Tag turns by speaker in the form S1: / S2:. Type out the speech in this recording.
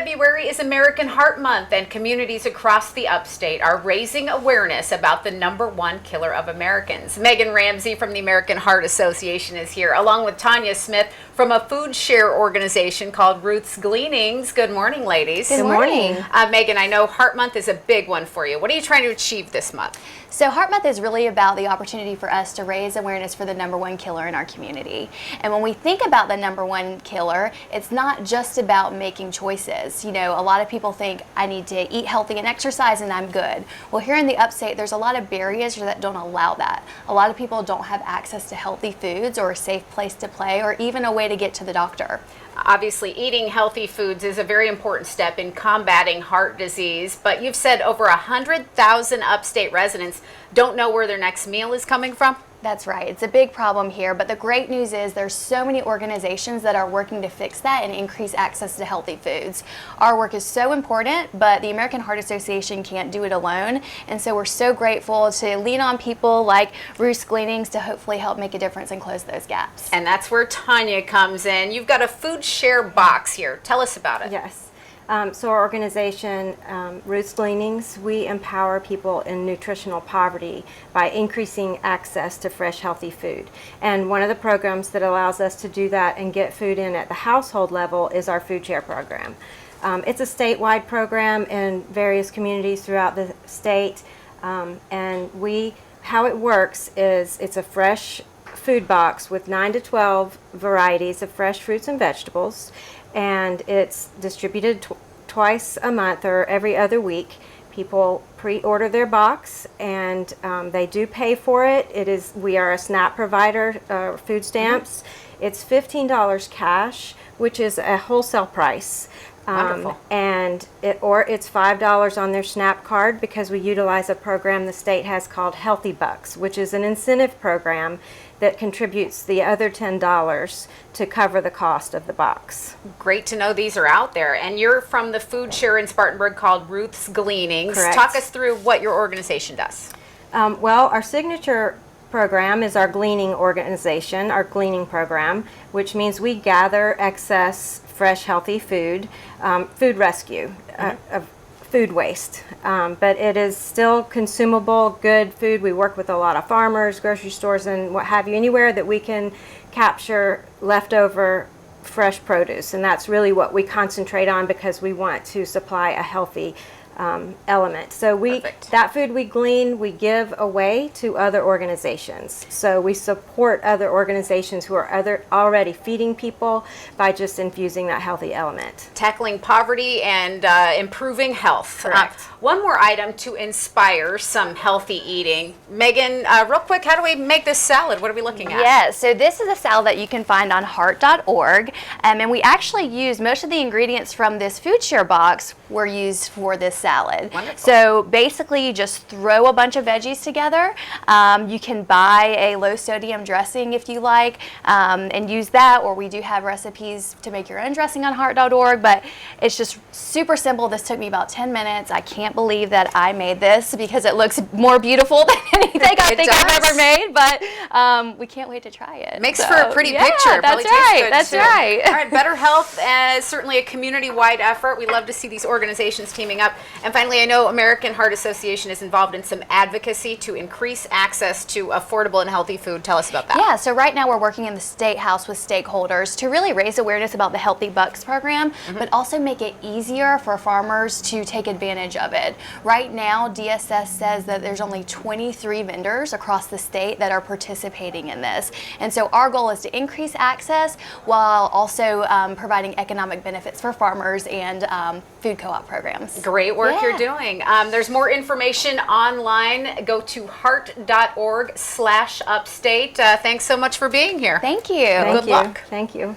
S1: February is American Heart Month, and communities across the upstate are raising awareness about the #1 killer of Americans. Megan Ramsey from the American Heart Association is here, along with Tonja Smith from a food share organization called Ruth's Gleanings. Good morning, ladies.
S2: Good morning.
S1: Megan, I know Heart Month is a big one for you. What are you trying to achieve this month?
S2: So Heart Month is really about the opportunity for us to raise awareness for the #1 killer in our community. And when we think about the #1 killer, it's not just about making choices. You know, a lot of people think I need to eat healthy and exercise and I'm good. Well, here in the upstate, there's a lot of barriers that don't allow that. A lot of people don't have access to healthy foods or a safe place to play or even a way to get to the doctor.
S1: Obviously, eating healthy foods is a very important step in combating heart disease, but you've said over 100,000 upstate residents don't know where their next meal is coming from?
S2: That's right. It's a big problem here, but the great news is there's so many organizations that are working to fix that and increase access to healthy foods. Our work is so important, but the American Heart Association can't do it alone, and so we're so grateful to lean on people like Ruth's Gleanings to hopefully help make a difference and close those gaps.
S1: And that's where Tonja comes in. You've got a food share box here. Tell us about it.
S3: Yes. So our organization, Ruth's Gleanings, we empower people in nutritional poverty by increasing access to fresh, healthy food. And one of the programs that allows us to do that and get food in at the household level is our food share program. It's a statewide program in various communities throughout the state. And how it works is it's a fresh food box with 9 to 12 varieties of fresh fruits and vegetables, and it's distributed twice a month or every other week. People pre-order their box, and they do pay for it. We are a SNAP provider, food stamps. It's $15 cash, which is a wholesale price.
S1: Wonderful.
S3: And it's $5 on their SNAP card, because we utilize a program the state has called Healthy Bucks, which is an incentive program that contributes the other $10 to cover the cost of the box.
S1: Great to know these are out there. And you're from the food share in Spartanburg called Ruth's Gleanings.
S3: Correct.
S1: Talk us through what your organization does.
S3: Well, our signature program is our gleaning organization, our gleaning program, which means we gather excess fresh, healthy food, food rescue of food waste. But it is still consumable, good food. We work with a lot of farmers, grocery stores, and what have you, anywhere that we can capture leftover fresh produce. And that's really what we concentrate on, because we want to supply a healthy element. So that food we glean, we give away to other organizations. So we support other organizations who are already feeding people by just infusing that healthy element.
S1: Tackling poverty and improving health.
S3: Correct.
S1: One more item to inspire some healthy eating. Megan, real quick, how do we make this salad? What are we looking at?
S2: Yes, so this is a salad that you can find on heart.org, and we actually use most of the ingredients from this food share box were used for this salad.
S1: Wonderful.
S2: So basically you just throw a bunch of veggies together. You can buy a low sodium dressing if you like, and use that, or we do have recipes to make your own dressing on heart.org, but it's just super simple. This took me about 10 minutes. I can't believe that I made this, because it looks more beautiful than anything I think I've ever made, but we can't wait to try it.
S1: Makes for a pretty picture.
S2: That's right. That's right.
S1: All right, better health is certainly a community-wide effort. We love to see these organizations teaming up. And finally, I know American Heart Association is involved in some advocacy to increase access to affordable and healthy food. Tell us about that.
S2: Yeah, so right now we're working in the State House with stakeholders to really raise awareness about the Healthy Bucks program, but also make it easier for farmers to take advantage of it. Right now, DSS says that there's only 23 vendors across the state that are participating in this. And so our goal is to increase access while also providing economic benefits for farmers and food co-op programs.
S1: Great work you're doing. There's more information online. Go to heart.org/upstate. Thanks so much for being here.
S2: Thank you.
S3: Good
S1: luck.
S3: Thank you.